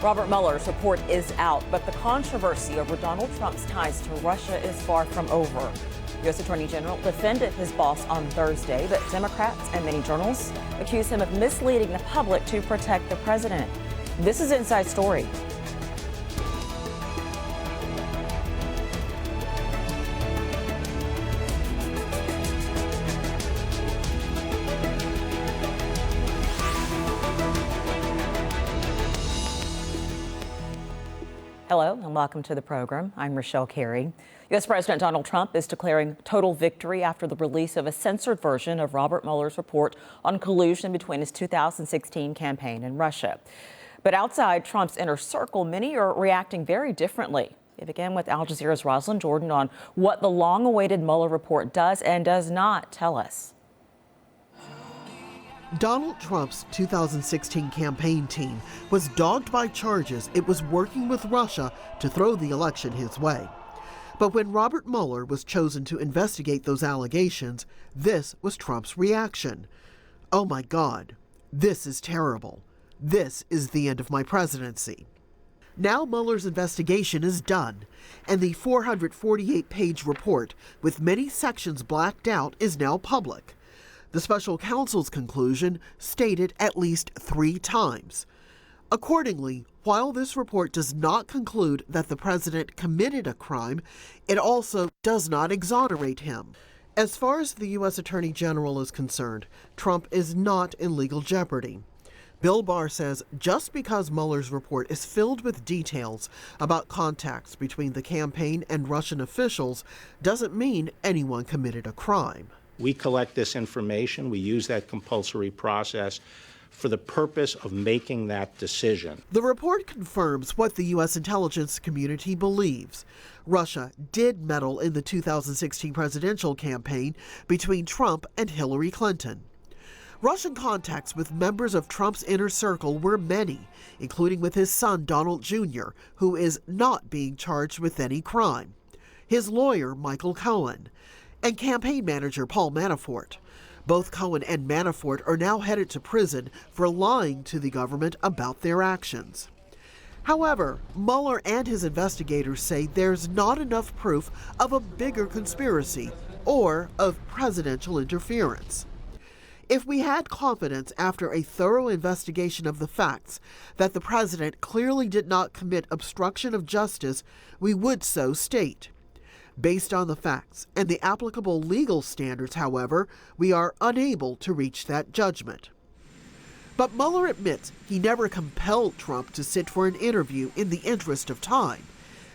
Robert Mueller's report is out, but the controversy over Donald Trump's ties to Russia is far from over. U.S. Attorney General defended his boss on Thursday, but Democrats and many journalists accuse him of misleading the public to protect the president. This is Inside Story. Hello and welcome to the program. I'm Rochelle Carey. U.S. President Donald Trump is declaring total victory after the release of a censored version of Robert Mueller's report on collusion between his 2016 campaign and Russia. But outside Trump's inner circle, many are reacting very differently. We begin with Al Jazeera's Rosalind Jordan on what the long-awaited Mueller report does and does not tell us. Donald Trump's 2016 campaign team was dogged by charges it was working with Russia to throw the election his way. But when Robert Mueller was chosen to investigate those allegations, this was Trump's reaction. "Oh my God, this is terrible. This is the end of my presidency." Now Mueller's investigation is done, and the 448-page report with many sections blacked out is now public. The special counsel's conclusion stated at least 3 times. Accordingly, while this report does not conclude that the president committed a crime, it also does not exonerate him. As far as the U.S. Attorney General is concerned, Trump is not in legal jeopardy. Bill Barr says just because Mueller's report is filled with details about contacts between the campaign and Russian officials doesn't mean anyone committed a crime. We collect this information, we use that compulsory process for the purpose of making that decision. The report confirms what the U.S. intelligence community believes. Russia did meddle in the 2016 presidential campaign between Trump and Hillary Clinton. Russian contacts with members of Trump's inner circle were many, including with his son Donald Jr., who is not being charged with any crime, his lawyer Michael Cohen, and campaign manager Paul Manafort. Both Cohen and Manafort are now headed to prison for lying to the government about their actions. However, Mueller and his investigators say there's not enough proof of a bigger conspiracy or of presidential interference. If we had confidence after a thorough investigation of the facts that the president clearly did not commit obstruction of justice, we would so state. Based on the facts and the applicable legal standards, however, we are unable to reach that judgment. But Mueller admits he never compelled Trump to sit for an interview in the interest of time,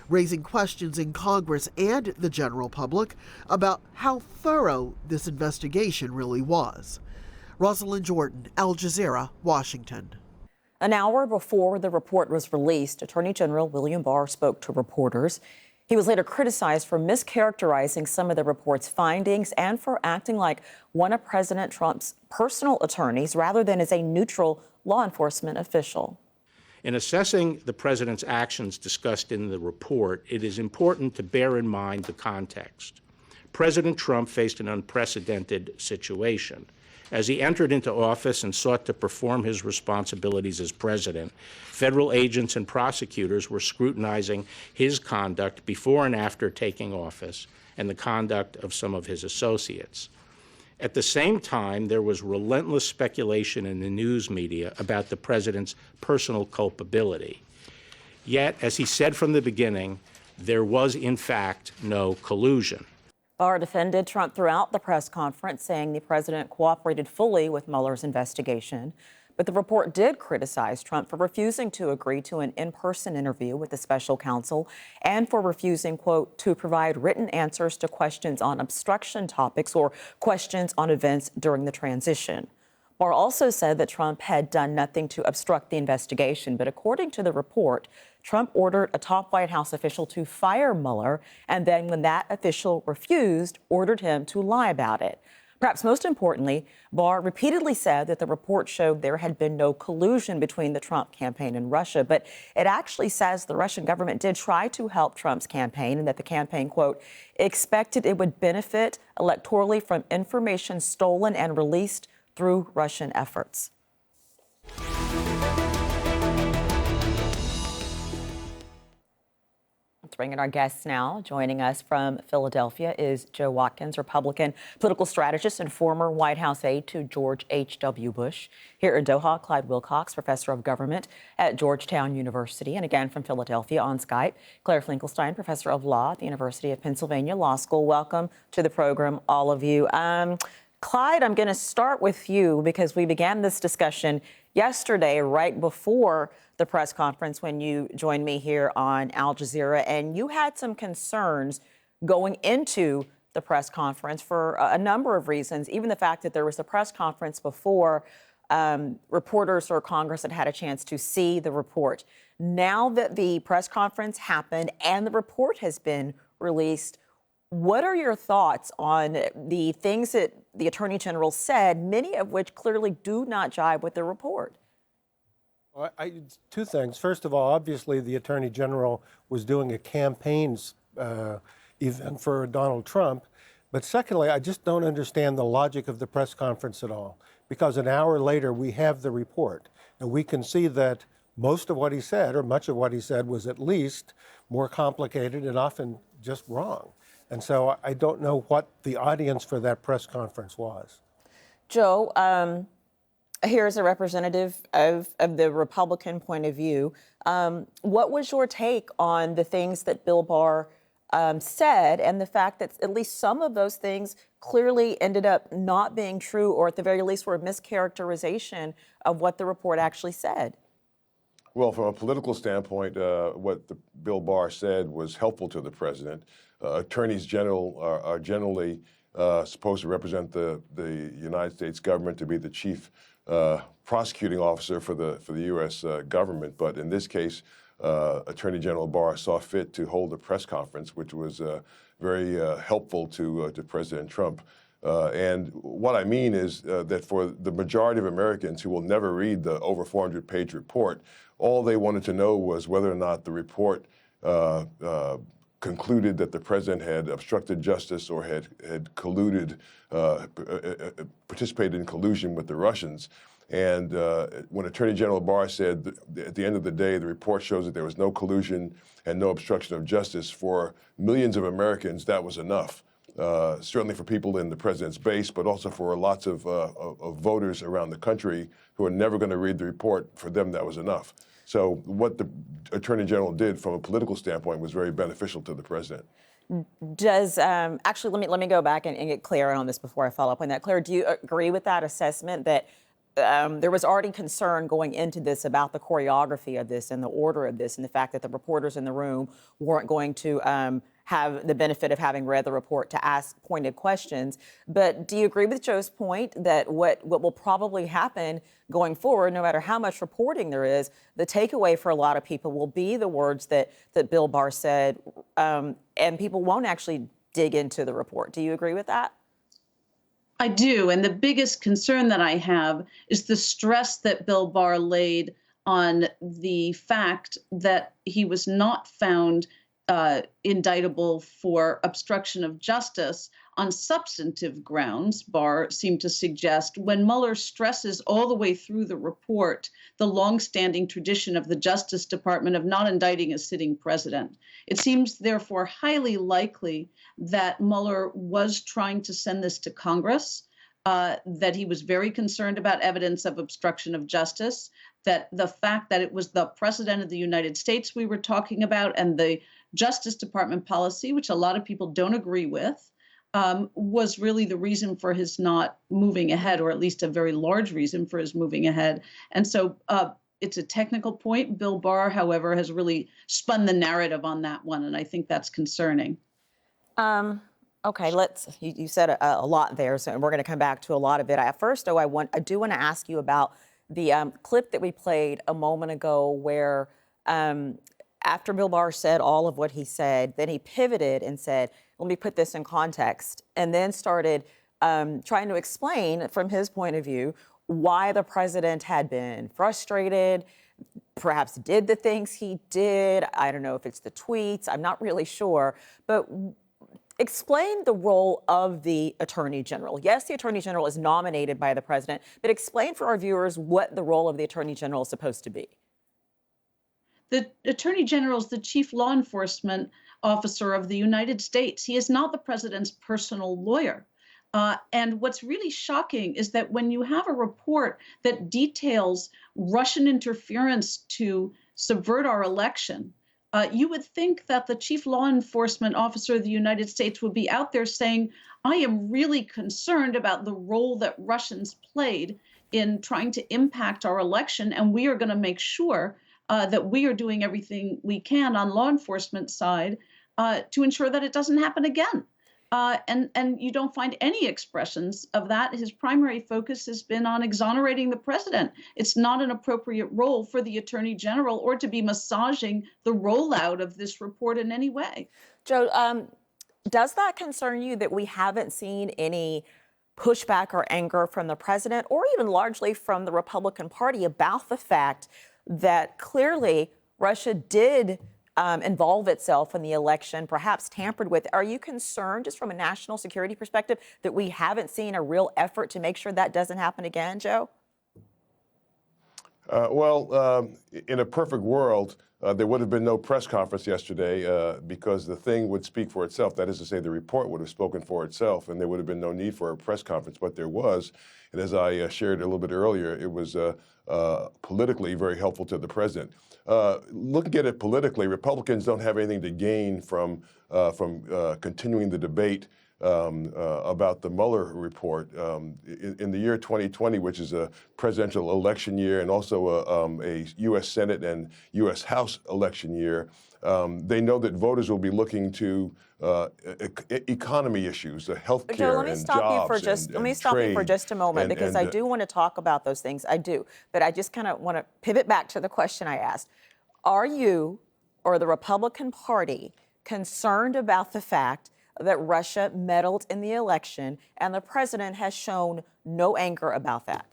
raising questions in Congress and the general public about how thorough this investigation really was. Rosalind Jordan, Al Jazeera, Washington. An hour before the report was released, Attorney General William Barr spoke to reporters. He was later criticized for mischaracterizing some of the report's findings and for acting like one of President Trump's personal attorneys rather than as a neutral law enforcement official. In assessing the president's actions discussed in the report, it is important to bear in mind the context. President Trump faced an unprecedented situation. As he entered into office and sought to perform his responsibilities as president, federal agents and prosecutors were scrutinizing his conduct before and after taking office and the conduct of some of his associates. At the same time, there was relentless speculation in the news media about the president's personal culpability. Yet, as he said from the beginning, there was in fact no collusion. Barr defended Trump throughout the press conference, saying the president cooperated fully with Mueller's investigation. But the report did criticize Trump for refusing to agree to an in-person interview with the special counsel and for refusing, quote, to provide written answers to questions on obstruction topics or questions on events during the transition. Barr also said that Trump had done nothing to obstruct the investigation, but according to the report, Trump ordered a top White House official to fire Mueller, and then when that official refused, ordered him to lie about it. Perhaps most importantly, Barr repeatedly said that the report showed there had been no collusion between the Trump campaign and Russia, but it actually says the Russian government did try to help Trump's campaign and that the campaign, quote, expected it would benefit electorally from information stolen and released through Russian efforts. bring in our guests now. Joining us from Philadelphia is Joe Watkins, Republican political strategist and former White House aide to George H.W. Bush. Here in Doha, Clyde Wilcox, professor of government at Georgetown University. And again from Philadelphia on Skype, Claire Finkelstein, professor of law at the University of Pennsylvania Law School. Welcome to the program, all of you. Clyde, I'm going to start with you because we began this discussion yesterday, right before the press conference, when you joined me here on Al Jazeera, and you had some concerns going into the press conference for a number of reasons, even the fact that there was a press conference before reporters or Congress had a chance to see the report. Now that the press conference happened and the report has been released, what are your thoughts on the things that the Attorney General said, many of which clearly do not jibe with the report? Well, two things. First of all, obviously, the Attorney General was doing a campaigns event for Donald Trump. But secondly, I just don't understand the logic of the press conference at all, because an hour later, we have the report, and we can see that most of what he said, or much of what he said, was at least more complicated and often just wrong. And so I don't know what the audience for that press conference was. Joe, here's a representative of the Republican point of view. What was your take on the things that Bill Barr said, and the fact that at least some of those things clearly ended up not being true, or at the very least were a mischaracterization of what the report actually said? Well, from a political standpoint, what Bill Barr said was helpful to the president. Attorneys general are generally supposed to represent the United States government, to be the chief prosecuting officer for the U.S. government. But in this case, Attorney General Barr saw fit to hold a press conference, which was very helpful to President Trump. And what I mean is that for the majority of Americans who will never read the over 400-page report, all they wanted to know was whether or not the report concluded that the president had obstructed justice or had colluded, participated in collusion with the Russians. And when Attorney General Barr said at the end of the day, the report shows that there was no collusion and no obstruction of justice, for millions of Americans, that was enough. Certainly for people in the president's base, but also for lots of voters around the country who are never going to read the report. For them, that was enough. So what the Attorney General did from a political standpoint was very beneficial to the president. Does actually, let me go back and get Claire on this before I follow up on that. Claire, do you agree with that assessment that there was already concern going into this about the choreography of this and the order of this, and the fact that the reporters in the room weren't going to have the benefit of having read the report to ask pointed questions? But do you agree with Joe's point that what will probably happen going forward, no matter how much reporting there is, the takeaway for a lot of people will be the words that Bill Barr said, and people won't actually dig into the report? Do you agree with that? I do. And the biggest concern that I have is the stress that Bill Barr laid on the fact that he was not found indictable for obstruction of justice on substantive grounds. Barr seemed to suggest, when Mueller stresses all the way through the report the longstanding tradition of the Justice Department of not indicting a sitting president. It seems, therefore, highly likely that Mueller was trying to send this to Congress, that he was very concerned about evidence of obstruction of justice, that the fact that it was the President of the United States we were talking about, and the Justice Department policy, which a lot of people don't agree with, was really the reason for his not moving ahead, or at least a very large reason for his moving ahead. And so it's a technical point. Bill Barr, however, has really spun the narrative on that one, and I think that's concerning. Okay, you said a lot there, so we're going to come back to a lot of it. First, though, I do want to ask you about the clip that we played a moment ago, where after Bill Barr said all of what he said, then he pivoted and said, let me put this in context, and then started trying to explain from his point of view why the president had been frustrated, perhaps did the things he did. I don't know if it's the tweets. I'm not really sure. But explain the role of the Attorney General. Yes, the Attorney General is nominated by the president, but explain for our viewers what the role of the Attorney General is supposed to be. The Attorney General is the chief law enforcement officer of the United States. He is not the president's personal lawyer. And what's really shocking is that when you have a report that details Russian interference to subvert our election, you would think that the chief law enforcement officer of the United States would be out there saying, I am really concerned about the role that Russians played in trying to impact our election, and we are going to make sure that we are doing everything we can on law enforcement side to ensure that it doesn't happen again. And you don't find any expressions of that. His primary focus has been on exonerating the president. It's not an appropriate role for the attorney general or to be massaging the rollout of this report in any way. Joe, does that concern you that we haven't seen any pushback or anger from the president or even largely from the Republican Party about the fact that clearly Russia did involve itself in the election, perhaps tampered with? Are you concerned, just from a national security perspective, that we haven't seen a real effort to make sure that doesn't happen again, Joe? In a perfect world, there would have been no press conference yesterday because the thing would speak for itself. That is to say, the report would have spoken for itself, and there would have been no need for a press conference. But there was, and as I shared a little bit earlier, it was politically very helpful to the president. Looking at it politically, Republicans don't have anything to gain from continuing the debate about the Mueller report. In the year 2020, which is a presidential election year and also a U.S. Senate and U.S. House election year, they know that voters will be looking to economy issues, health care, Joe, let me stop you for just a moment, because I do want to talk about those things. I do, but I just kind of want to pivot back to the question I asked. Are you or the Republican Party concerned about the fact that Russia meddled in the election and the president has shown no anger about that?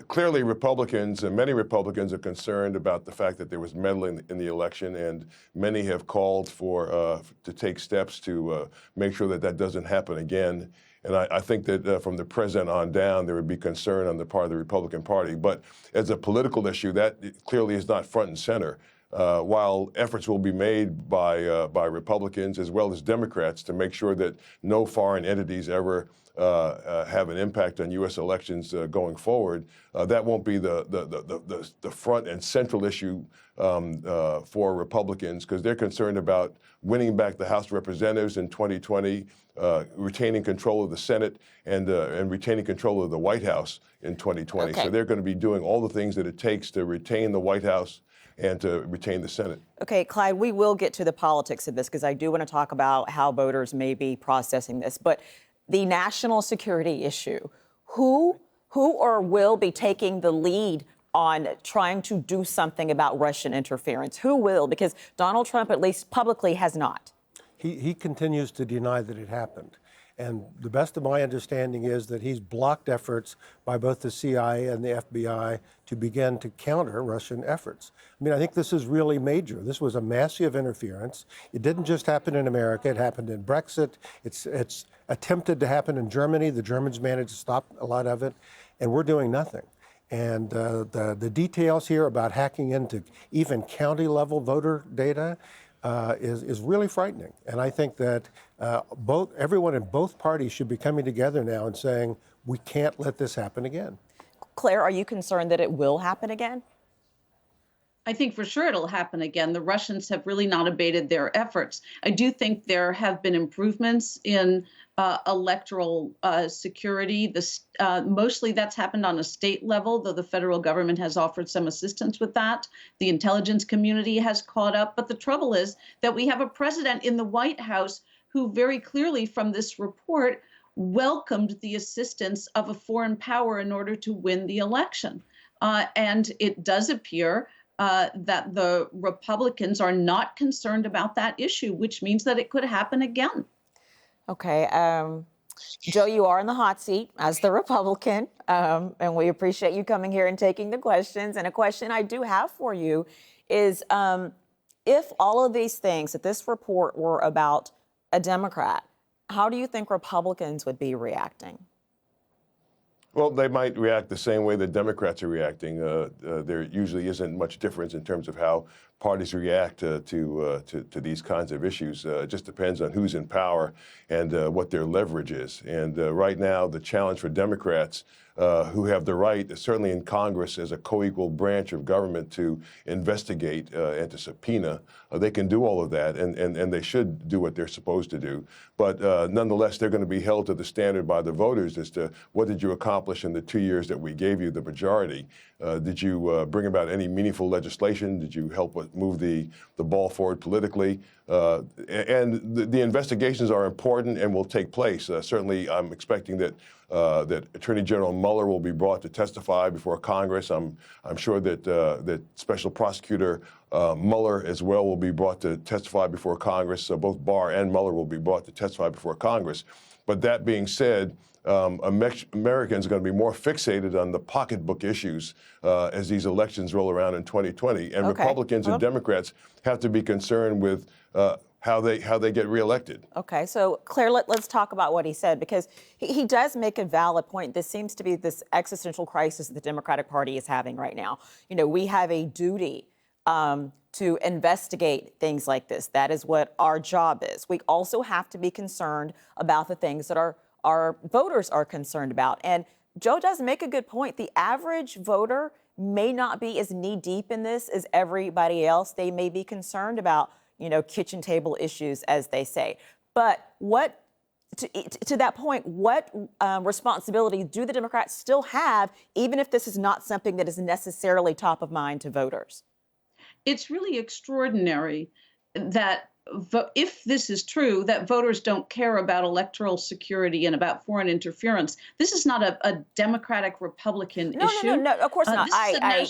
Clearly, Republicans and many Republicans are concerned about the fact that there was meddling in the election, and many have called for to take steps to make sure that that doesn't happen again. And I think that from the president on down, there would be concern on the part of the Republican Party. But as a political issue, that clearly is not front and center. While efforts will be made by Republicans as well as Democrats to make sure that no foreign entities ever have an impact on U.S. elections going forward, that won't be the front and central issue for Republicans, because they're concerned about winning back the House of Representatives in 2020, retaining control of the Senate, and retaining control of the White House in 2020. Okay. So they're going to be doing all the things that it takes to retain the White House and to retain the Senate. Okay, Clyde, we will get to the politics of this because I do want to talk about how voters may be processing this. But the national security issue, who or will be taking the lead on trying to do something about Russian interference? Who will? Because Donald Trump, at least publicly, has not. He continues to deny that it happened. And the best of my understanding is that he's blocked efforts by both the CIA and the FBI to begin to counter Russian efforts. I mean, I think this is really major. This was a massive interference. It didn't just happen in America. It happened in Brexit. It's attempted to happen in Germany. The Germans managed to stop a lot of it, and we're doing nothing. And the details here about hacking into even county-level voter data is really frightening. And I think that everyone in both parties should be coming together now and saying, we can't let this happen again. Claire, are you concerned that it will happen again? I think for sure it'll happen again. The Russians have really not abated their efforts. I do think there have been improvements in electoral security. Mostly that's happened on a state level, though the federal government has offered some assistance with that. The intelligence community has caught up. But the trouble is that we have a president in the White House who very clearly from this report welcomed the assistance of a foreign power in order to win the election. And it does appear that the Republicans are not concerned about that issue, which means that it could happen again. Okay. Joe, you are in the hot seat as the Republican, and we appreciate you coming here and taking the questions. And a question I do have for you is, if all of these things, if this report were about a Democrat, how do you think Republicans would be reacting? Well, they might react the same way the Democrats are reacting. There usually isn't much difference in terms of how parties react to these kinds of issues. It just depends on who's in power and what their leverage is. And right now, the challenge for Democrats who have the right, certainly in Congress as a co-equal branch of government, to investigate and to subpoena. They can do all of that, and they should do what they're supposed to do. But nonetheless, they're going to be held to the standard by the voters as to what did you accomplish in the 2 years that we gave you the majority. Did you bring about any meaningful legislation? Did you help move the ball forward politically? And the investigations are important and will take place. Certainly, I'm expecting that that Attorney General Mueller will be brought to testify before Congress. I'm sure that that Special Prosecutor Mueller as well will be brought to testify before Congress. So both Barr and Mueller will be brought to testify before Congress. But that being said, Americans are going to be more fixated on the pocketbook issues as these elections roll around in 2020. And Republicans and Democrats have to be concerned with how they get reelected. Okay, so Claire, let's talk about what he said, because he does make a valid point. This seems to be this existential crisis the Democratic Party is having right now. You know, we have a duty to investigate things like this. That is what our job is. We also have to be concerned about the things that our voters are concerned about. And Joe does make a good point. The average voter may not be as knee-deep in this as everybody else. They may be concerned about, you know, kitchen table issues, as they say. But what, to that point, what responsibility do the Democrats still have, even if this is not something that is necessarily top of mind to voters? It's really extraordinary that if this is true, that voters don't care about electoral security and about foreign interference. This is not a Democratic Republican issue. No, of course not. I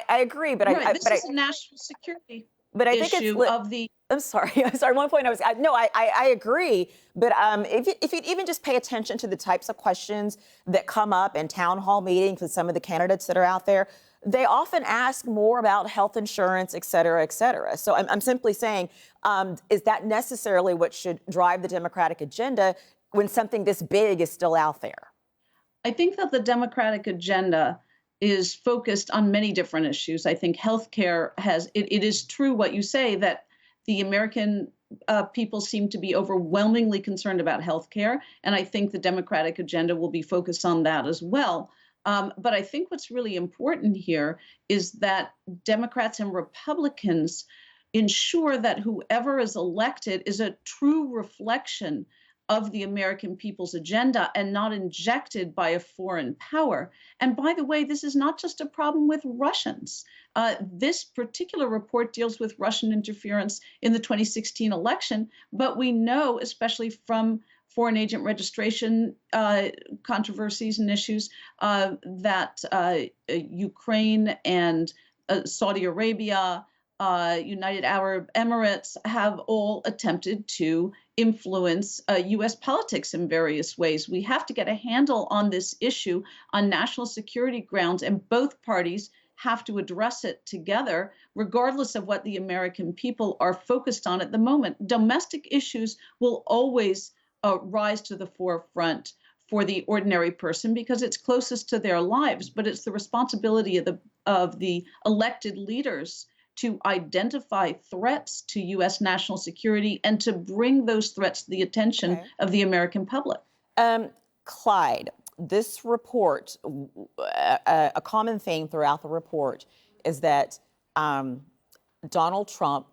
agree, but this is a national security. But I think issue it's of the. I'm sorry. One point I agree. But if you even just pay attention to the types of questions that come up in town hall meetings with some of the candidates that are out there, they often ask more about health insurance, et cetera, et cetera. So I'm simply saying, is that necessarily what should drive the Democratic agenda when something this big is still out there? I think that the Democratic agenda is focused on many different issues. I think healthcare it is true what you say, that the American people seem to be overwhelmingly concerned about healthcare. And I think the Democratic agenda will be focused on that as well. But I think what's really important here is that Democrats and Republicans ensure that whoever is elected is a true reflection of the American people's agenda and not injected by a foreign power. And by the way, this is not just a problem with Russians. This particular report deals with Russian interference in the 2016 election, but we know, especially from foreign agent registration controversies and issues, that Ukraine and Saudi Arabia, United Arab Emirates have all attempted to influence U.S. politics in various ways. We have to get a handle on this issue on national security grounds, and both parties have to address it together, regardless of what the American people are focused on at the moment. Domestic issues will always rise to the forefront for the ordinary person because it's closest to their lives, but it's the responsibility of the elected leaders to identify threats to U.S. national security and to bring those threats to the attention of the American public. Clyde, this report, a common theme throughout the report is that Donald Trump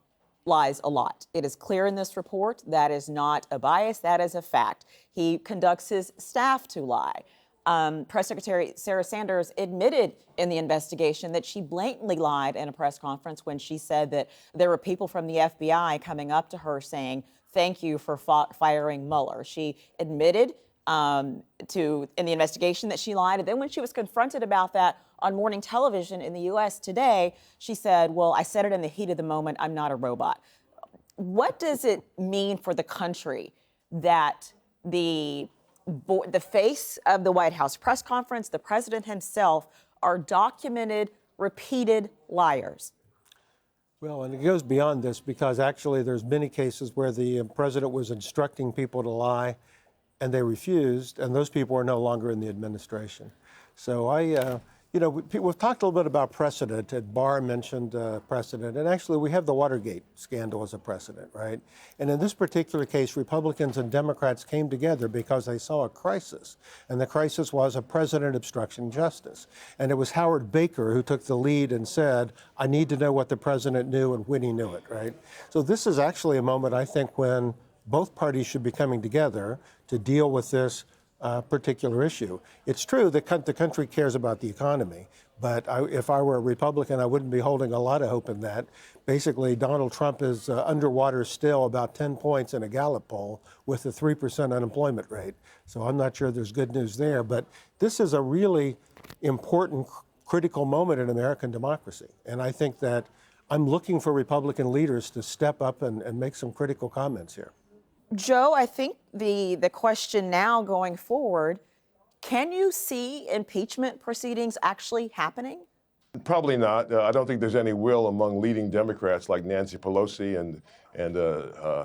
lies a lot. It is clear in this report that is not a bias, that is a fact. He conducts his staff to lie. Press Secretary Sarah Sanders admitted in the investigation that she blatantly lied in a press conference when she said that there were people from the FBI coming up to her saying, "Thank you for firing Mueller." She admitted in the investigation that she lied. And then when she was confronted about that on morning television in the U.S. Today, she said, "Well, I said it in the heat of the moment. I'm not a robot." What does it mean for the country that the face of the White House press conference, the president himself, are documented, repeated liars? Well, and it goes beyond this because actually there's many cases where the president was instructing people to lie and they refused, and those people are no longer in the administration. So we've talked a little bit about precedent, and Barr mentioned precedent, and actually we have the Watergate scandal as a precedent, right? And in this particular case, Republicans and Democrats came together because they saw a crisis, and the crisis was a president obstructing justice. And it was Howard Baker who took the lead and said, I need to know what the president knew and when he knew it, right? So this is actually a moment, I think, when both parties should be coming together to deal with this particular issue. It's true that the country cares about the economy, but if I were a Republican, I wouldn't be holding a lot of hope in that. Basically, Donald Trump is underwater still about 10 points in a Gallup poll with a 3% unemployment rate. So I'm not sure there's good news there, but this is a really important, critical moment in American democracy. And I think that I'm looking for Republican leaders to step up and make some critical comments here. Joe, I think the question now going forward, can you see impeachment proceedings actually happening? Probably not. I don't think there's any will among leading Democrats like Nancy Pelosi and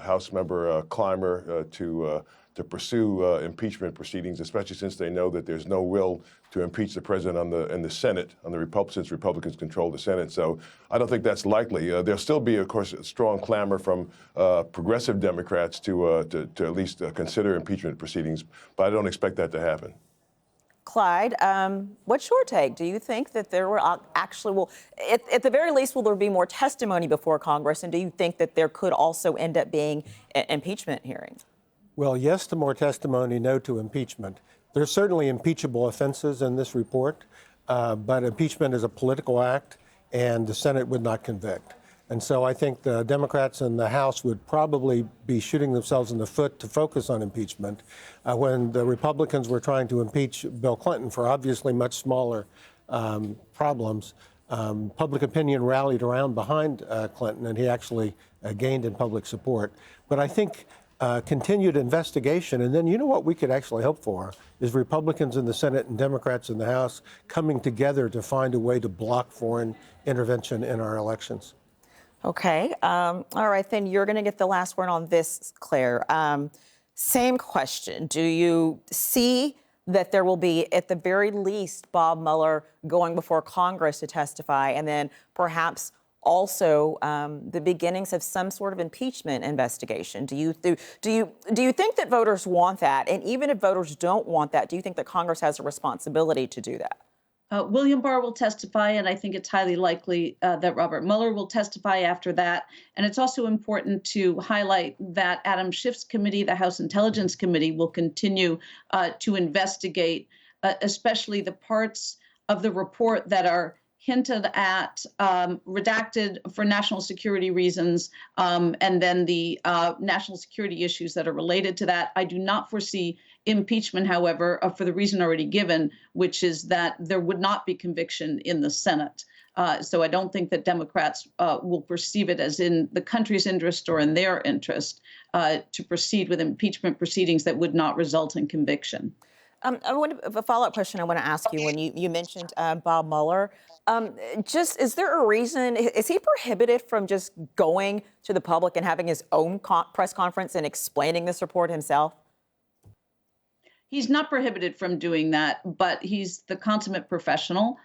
House Member Clymer to pursue impeachment proceedings, especially since they know that there's no will to impeach the president in the Senate, since Republicans control the Senate. So I don't think that's likely. There'll still be, of course, a strong clamor from progressive Democrats to at least consider impeachment proceedings, but I don't expect that to happen. Clyde, what's your take? Do you think that there will actually, at the very least, will there be more testimony before Congress? And do you think that there could also end up being impeachment hearings? Well, yes to more testimony, no to impeachment. There's certainly impeachable offenses in this report, but impeachment is a political act, and the Senate would not convict. And so I think the Democrats in the House would probably be shooting themselves in the foot to focus on impeachment. When the Republicans were trying to impeach Bill Clinton for obviously much smaller problems, public opinion rallied around behind Clinton, and he actually gained in public support. But I think continued investigation, and then you know what we could actually hope for is Republicans in the Senate and Democrats in the House coming together to find a way to block foreign intervention in our elections. Okay. All right, then you're going to get the last word on this, Claire. Same question. Do you see that there will be, at the very least, Bob Mueller going before Congress to testify, and then perhaps also the beginnings of some sort of impeachment investigation? Do you think that voters want that? And even if voters don't want that, do you think that Congress has a responsibility to do that? William Barr will testify, and I think it's highly likely that Robert Mueller will testify after that. And it's also important to highlight that Adam Schiff's committee, the House Intelligence Committee, will continue to investigate, especially the parts of the report that are hinted at, redacted for national security reasons, and then the national security issues that are related to that. I do not foresee impeachment, however, for the reason already given, which is that there would not be conviction in the Senate. So I don't think that Democrats will perceive it as in the country's interest or in their interest to proceed with impeachment proceedings that would not result in conviction. A follow-up question I want to ask you when you mentioned Bob Mueller. Is there a reason, is he prohibited from just going to the public and having his own press conference and explaining this report himself? He's not prohibited from doing that, but he's the consummate professional.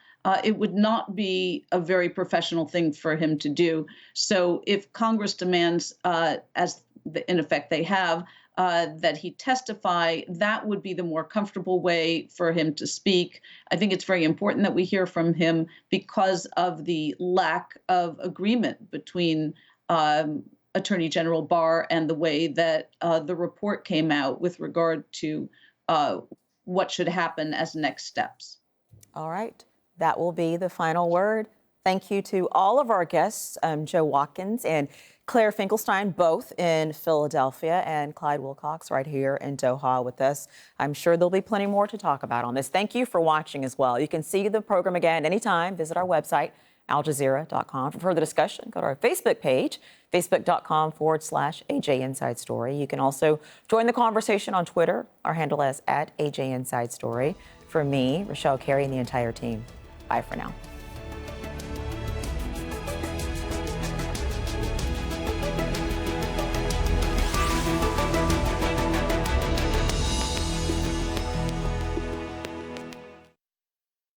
It would not be a very professional thing for him to do. So if Congress demands, as in effect they have, that he testify, that would be the more comfortable way for him to speak. I think it's very important that we hear from him because of the lack of agreement between Attorney General Barr and the way that the report came out with regard to what should happen as next steps. All right. That will be the final word. Thank you to all of our guests, Joe Watkins and Claire Finkelstein, both in Philadelphia, and Clyde Wilcox right here in Doha with us. I'm sure there'll be plenty more to talk about on this. Thank you for watching as well. You can see the program again anytime. Visit our website, aljazeera.com. For further discussion, go to our Facebook page, facebook.com/AJ Inside Story. You can also join the conversation on Twitter. Our handle is @AJ Inside Story. For me, Rochelle Carey, and the entire team, bye for now.